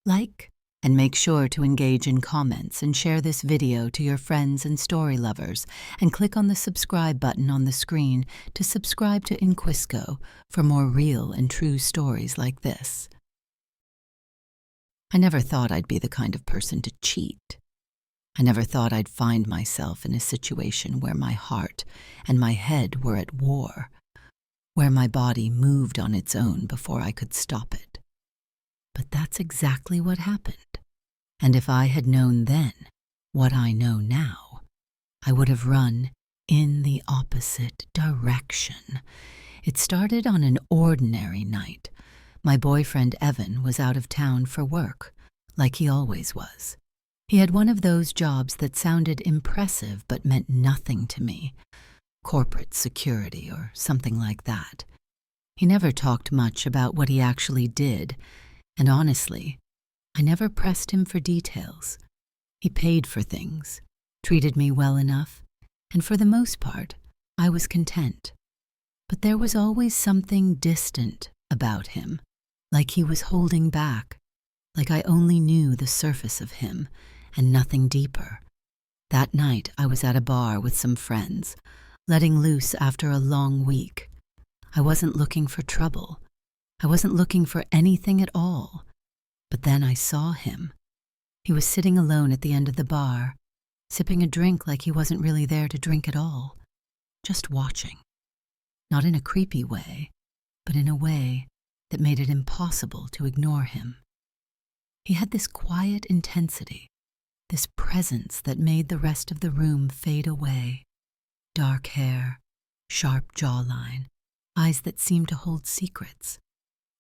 Like, and make sure to engage in comments and share this video to your friends and story lovers, and click on the subscribe button on the screen to subscribe to Inquisco for more real and true stories like this. I never thought I'd be the kind of person to cheat. I never thought I'd find myself in a situation where my heart and my head were at war, where my body moved on its own before I could stop it. But that's exactly what happened. And if I had known then what I know now, I would have run in the opposite direction. It started on an ordinary night. My boyfriend Evan was out of town for work, like he always was. He had one of those jobs that sounded impressive but meant nothing to me. Corporate security or something like that. He never talked much about what he actually did, and honestly, I never pressed him for details. He paid for things, treated me well enough, and for the most part, I was content. But there was always something distant about him, like he was holding back, like I only knew the surface of him and nothing deeper. That night, I was at a bar with some friends, letting loose after a long week. I wasn't looking for trouble. I wasn't looking for anything at all. But then I saw him. He was sitting alone at the end of the bar, sipping a drink like he wasn't really there to drink at all, just watching. Not in a creepy way, but in a way that made it impossible to ignore him. He had this quiet intensity, this presence that made the rest of the room fade away. Dark hair, sharp jawline, eyes that seemed to hold secrets.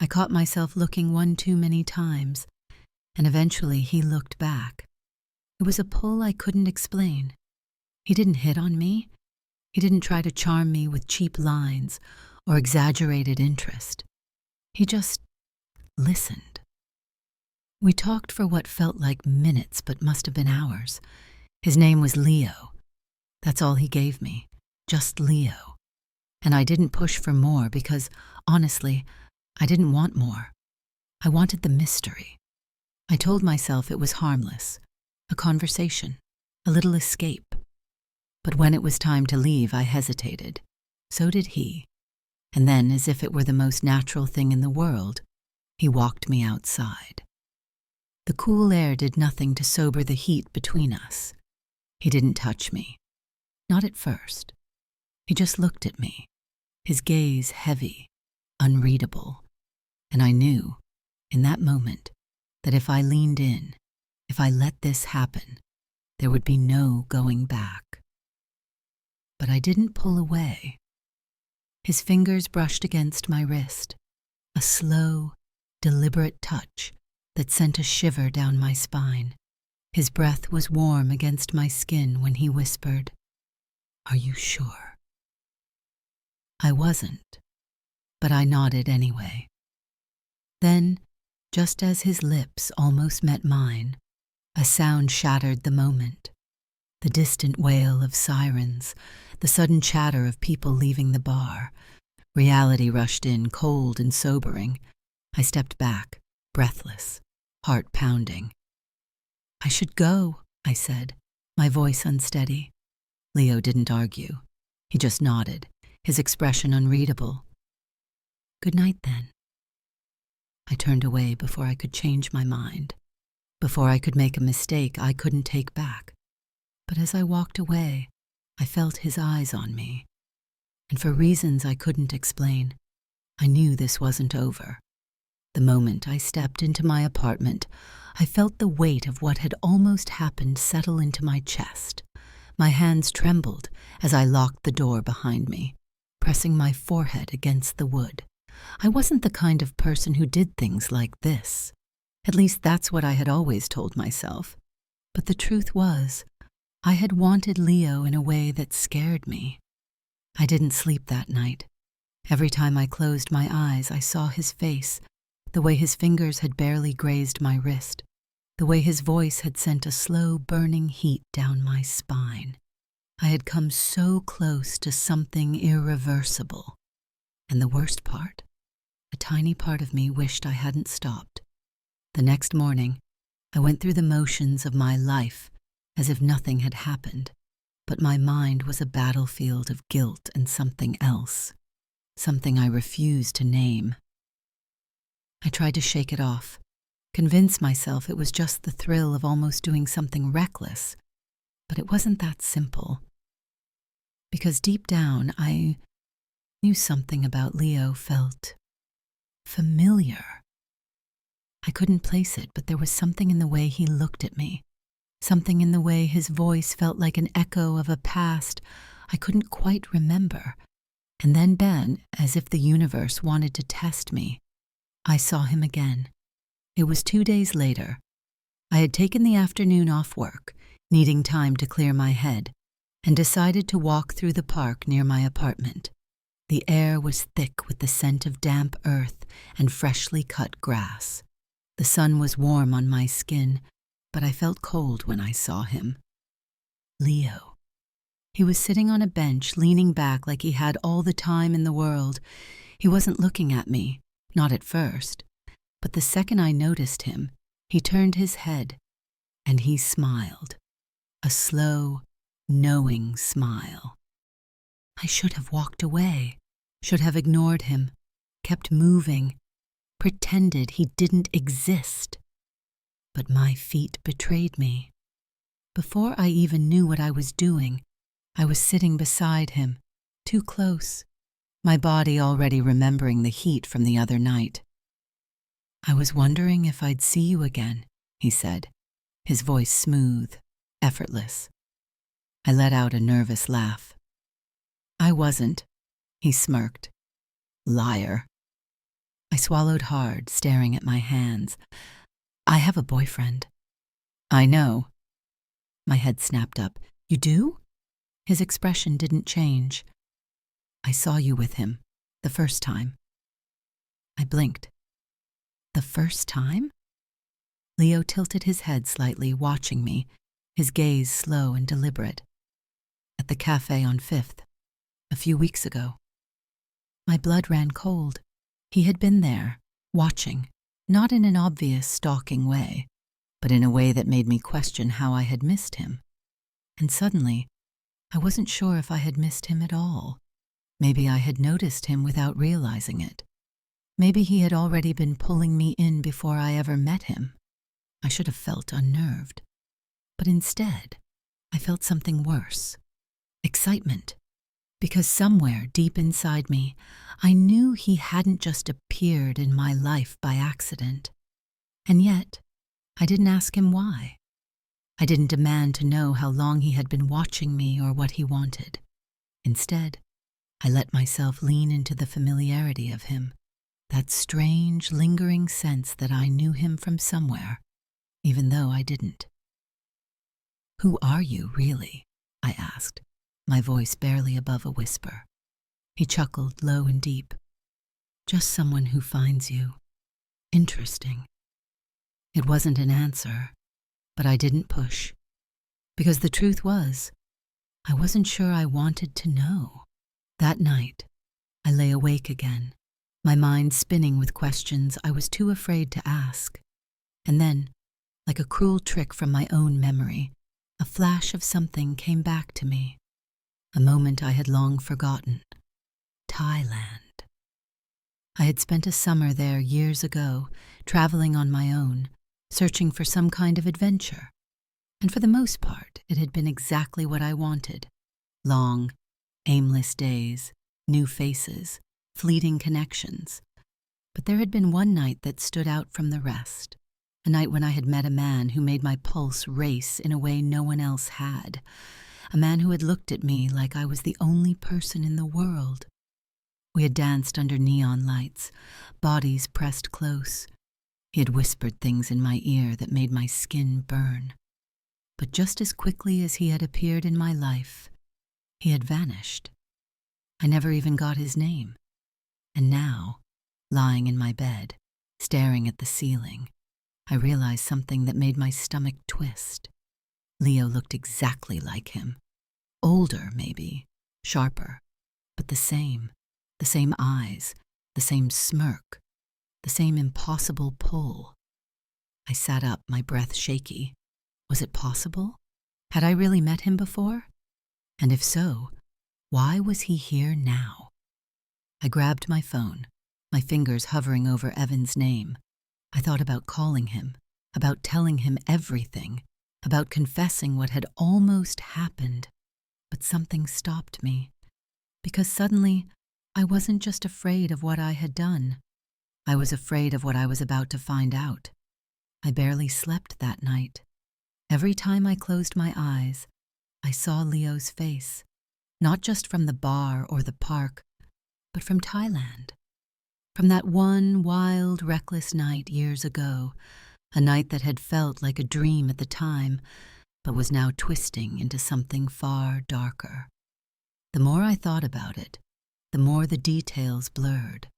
I caught myself looking one too many times, and eventually he looked back. It was a pull I couldn't explain. He didn't hit on me. He didn't try to charm me with cheap lines or exaggerated interest. He just listened. We talked for what felt like minutes but must have been hours. His name was Leo. That's all he gave me, just Leo. And I didn't push for more because, honestly, I didn't want more. I wanted the mystery. I told myself it was harmless, a conversation, a little escape. But when it was time to leave, I hesitated. So did he. And then, as if it were the most natural thing in the world, he walked me outside. The cool air did nothing to sober the heat between us. He didn't touch me. Not at first. He just looked at me, his gaze heavy, unreadable. And I knew, in that moment, that if I leaned in, if I let this happen, there would be no going back. But I didn't pull away. His fingers brushed against my wrist, a slow, deliberate touch that sent a shiver down my spine. His breath was warm against my skin when he whispered, "Are you sure?" I wasn't, but I nodded anyway. Then, just as his lips almost met mine, a sound shattered the moment. The distant wail of sirens, the sudden chatter of people leaving the bar. Reality rushed in, cold and sobering. I stepped back, breathless, heart pounding. "I should go," I said, my voice unsteady. Leo didn't argue. He just nodded, his expression unreadable. "Good night, then." I turned away before I could change my mind, before I could make a mistake I couldn't take back. But as I walked away, I felt his eyes on me. And for reasons I couldn't explain, I knew this wasn't over. The moment I stepped into my apartment, I felt the weight of what had almost happened settle into my chest. My hands trembled as I locked the door behind me, pressing my forehead against the wood. I wasn't the kind of person who did things like this. At least that's what I had always told myself. But the truth was, I had wanted Leo in a way that scared me. I didn't sleep that night. Every time I closed my eyes, I saw his face, the way his fingers had barely grazed my wrist, the way his voice had sent a slow, burning heat down my spine. I had come so close to something irreversible. And the worst part, a tiny part of me wished I hadn't stopped. The next morning, I went through the motions of my life as if nothing had happened, but my mind was a battlefield of guilt and something else, something I refused to name. I tried to shake it off, convince myself it was just the thrill of almost doing something reckless, but it wasn't that simple. Because deep down, I knew something about Leo felt familiar. I couldn't place it, but there was something in the way he looked at me, something in the way his voice felt like an echo of a past I couldn't quite remember. And then, as if the universe wanted to test me, I saw him again. It was 2 days later. I had taken the afternoon off work, needing time to clear my head, and decided to walk through the park near my apartment. The air was thick with the scent of damp earth and freshly cut grass. The sun was warm on my skin, but I felt cold when I saw him. Leo. He was sitting on a bench, leaning back like he had all the time in the world. He wasn't looking at me, not at first, but the second I noticed him, he turned his head, and he smiled. A slow, knowing smile. I should have walked away, should have ignored him, kept moving, pretended he didn't exist. But my feet betrayed me. Before I even knew what I was doing, I was sitting beside him, too close, my body already remembering the heat from the other night. "I was wondering if I'd see you again," he said, his voice smooth, effortless. I let out a nervous laugh. "I wasn't," he smirked. "Liar." I swallowed hard, staring at my hands. "I have a boyfriend." "I know." My head snapped up. "You do?" His expression didn't change. "I saw you with him, the first time." I blinked. "The first time?" Leo tilted his head slightly, watching me, his gaze slow and deliberate. "At the cafe on 5th, a few weeks ago." My blood ran cold. He had been there, watching, not in an obvious stalking way, but in a way that made me question how I had missed him. And suddenly, I wasn't sure if I had missed him at all. Maybe I had noticed him without realizing it. Maybe he had already been pulling me in before I ever met him. I should have felt unnerved. But instead, I felt something worse. Excitement. Because somewhere deep inside me, I knew he hadn't just appeared in my life by accident. And yet, I didn't ask him why. I didn't demand to know how long he had been watching me or what he wanted. Instead, I let myself lean into the familiarity of him, that strange, lingering sense that I knew him from somewhere, even though I didn't. "Who are you, really?" I asked, my voice barely above a whisper. He chuckled low and deep. "Just someone who finds you interesting." It wasn't an answer, but I didn't push. Because the truth was, I wasn't sure I wanted to know. That night, I lay awake again, my mind spinning with questions I was too afraid to ask. And then, like a cruel trick from my own memory, a flash of something came back to me. A moment I had long forgotten. Thailand. I had spent a summer there years ago, traveling on my own, searching for some kind of adventure. And for the most part, it had been exactly what I wanted. Long, aimless days, new faces, fleeting connections. But there had been one night that stood out from the rest. A night when I had met a man who made my pulse race in a way no one else had. A man who had looked at me like I was the only person in the world. We had danced under neon lights, bodies pressed close. He had whispered things in my ear that made my skin burn. But just as quickly as he had appeared in my life, he had vanished. I never even got his name. And now, lying in my bed, staring at the ceiling, I realized something that made my stomach twist. Leo looked exactly like him. Older, maybe, sharper, but the same eyes, the same smirk, the same impossible pull. sat up, my breath shaky. Was it possible? Had I really met him before? And if so, why was he here now? I grabbed my phone, my fingers hovering over Evan's name. I thought about calling him, about telling him everything, about confessing what had almost happened. But something stopped me, because suddenly I wasn't just afraid of what I had done. I was afraid of what I was about to find out. I barely slept that night. Every time I closed my eyes, I saw Leo's face, not just from the bar or the park, but from Thailand. From that one wild, reckless night years ago, a night that had felt like a dream at the time, but was now twisting into something far darker. The more I thought about it, the more the details blurred.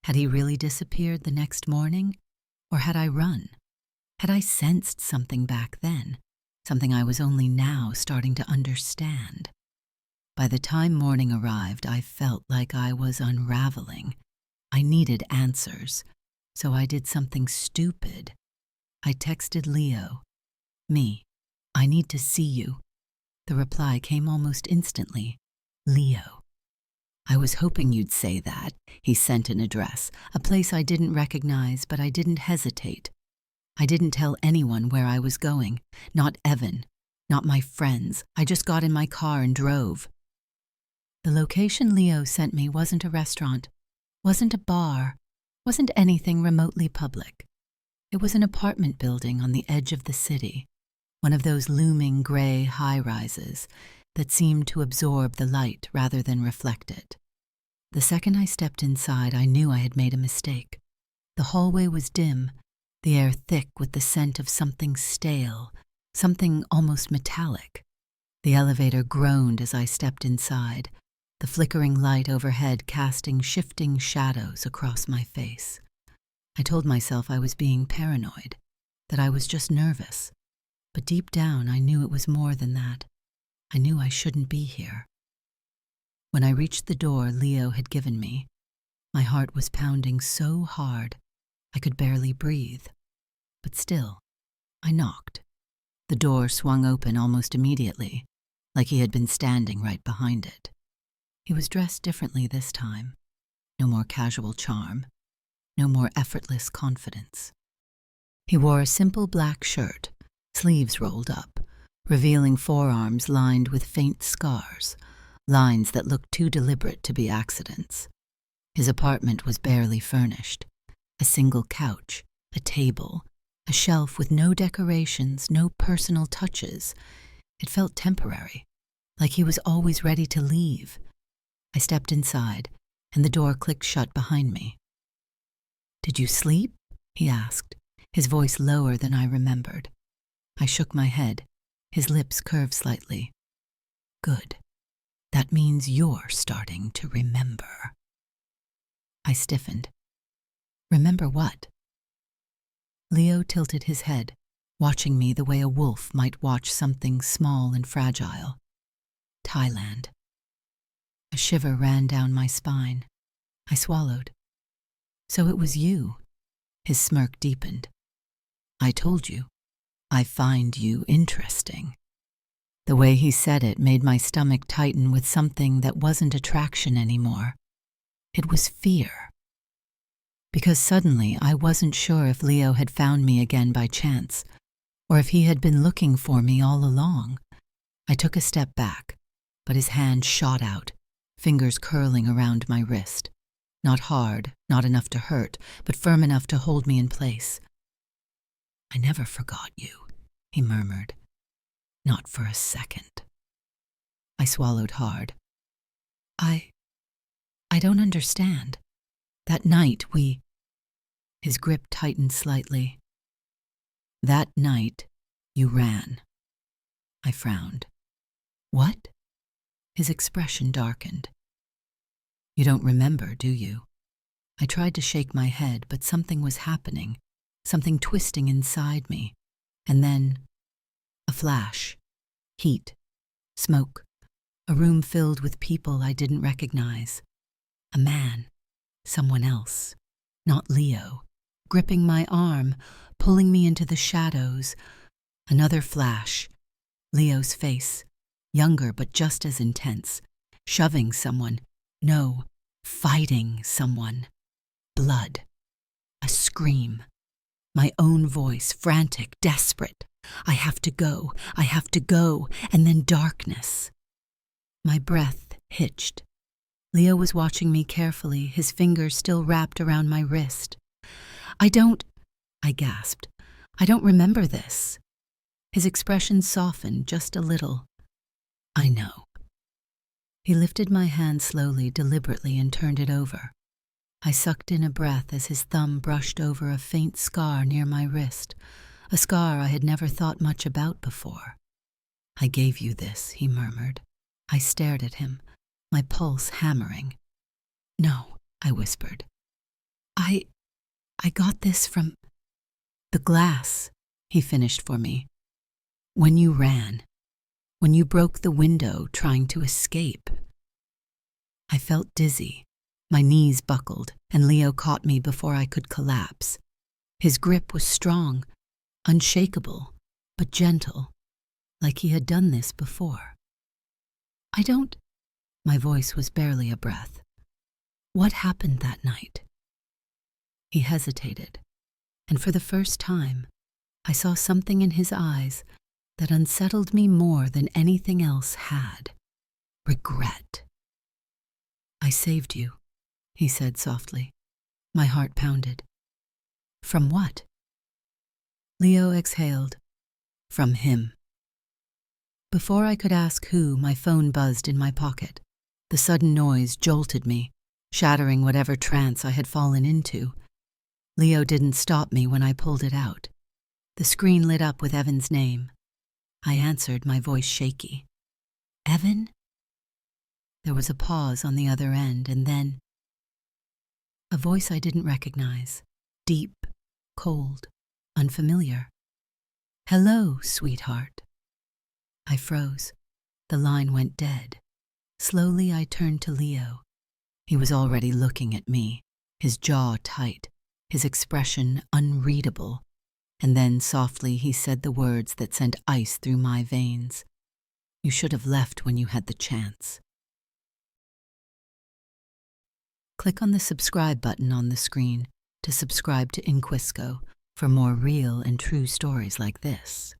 Had he really disappeared the next morning, or had I run? Had I sensed something back then, something I was only now starting to understand? By the time morning arrived, I felt like I was unraveling. I needed answers, so I did something stupid. I texted Leo, "Me, I need to see you." The reply came almost instantly, "Leo." "I was hoping you'd say that." He sent an address, a place I didn't recognize, but I didn't hesitate. I didn't tell anyone where I was going, not Evan, not my friends. I just got in my car and drove. The location Leo sent me wasn't a restaurant, wasn't a bar, wasn't anything remotely public. It was an apartment building on the edge of the city, one of those looming gray high-rises that seemed to absorb the light rather than reflect it. The second I stepped inside, I knew I had made a mistake. The hallway was dim, the air thick with the scent of something stale, something almost metallic. The elevator groaned as I stepped inside, the flickering light overhead casting shifting shadows across my face. I told myself I was being paranoid, that I was just nervous. But deep down, I knew it was more than that. I knew I shouldn't be here. When I reached the door Leo had given me, my heart was pounding so hard I could barely breathe. But still, I knocked. The door swung open almost immediately, like he had been standing right behind it. He was dressed differently this time. No more casual charm, no more effortless confidence. He wore a simple black shirt, sleeves rolled up, revealing forearms lined with faint scars, lines that looked too deliberate to be accidents. His apartment was barely furnished. A single couch, a table, a shelf with no decorations, no personal touches. It felt temporary, like he was always ready to leave. I stepped inside, and the door clicked shut behind me. "Did you sleep?" he asked, his voice lower than I remembered. I shook my head, his lips curved slightly. "Good. That means you're starting to remember." I stiffened. "Remember what?" Leo tilted his head, watching me the way a wolf might watch something small and fragile. "Thailand." A shiver ran down my spine. I swallowed. "So it was you." His smirk deepened. "I told you. I find you interesting." The way he said it made my stomach tighten with something that wasn't attraction anymore. It was fear. Because suddenly I wasn't sure if Leo had found me again by chance, or if he had been looking for me all along. I took a step back, but his hand shot out, fingers curling around my wrist. Not hard, not enough to hurt, but firm enough to hold me in place. "I never forgot you," he murmured. "Not for a second." I swallowed hard. I don't understand. That night His grip tightened slightly. "That night, you ran." I frowned. "What?" His expression darkened. "You don't remember, do you?" I tried to shake my head, but something was happening, something twisting inside me. And then, a flash. Heat. Smoke. A room filled with people I didn't recognize. A man. Someone else. Not Leo. gripping my arm, pulling me into the shadows. Another flash. Leo's face, younger but just as intense, shoving someone. No, fighting someone. Blood. A scream. My own voice, frantic, desperate. I have to go, and then darkness. My breath hitched. Leo was watching me carefully, his fingers still wrapped around my wrist. I gasped. I don't remember this. His expression softened just a little. I know. He lifted my hand slowly, deliberately, and turned it over. I sucked in a breath as his thumb brushed over a faint scar near my wrist, a scar I had never thought much about before. I gave you this, he murmured. I stared at him, my pulse hammering. No, I whispered. I got this from the glass, he finished for me. When you ran, when you broke the window trying to escape. I felt dizzy. My knees buckled, and Leo caught me before I could collapse. His grip was strong, unshakable, but gentle, like he had done this before. My voice was barely a breath. What happened that night? He hesitated, and for the first time, I saw something in his eyes that unsettled me more than anything else had. Regret. I saved you, he said softly. My heart pounded. From what? Leo exhaled. From him. Before I could ask who, my phone buzzed in my pocket. The sudden noise jolted me, shattering whatever trance I had fallen into. Leo didn't stop me when I pulled it out. The screen lit up with Evan's name. I answered, my voice shaky. Evan? There was a pause on the other end, and then a voice I didn't recognize, deep, cold, unfamiliar. Hello, sweetheart. I froze. The line went dead. Slowly I turned to Leo. He was already looking at me, his jaw tight, his expression unreadable. And then softly he said the words that sent ice through my veins. You should have left when you had the chance. Click on the subscribe button on the screen to subscribe to Inquisco for more real and true stories like this.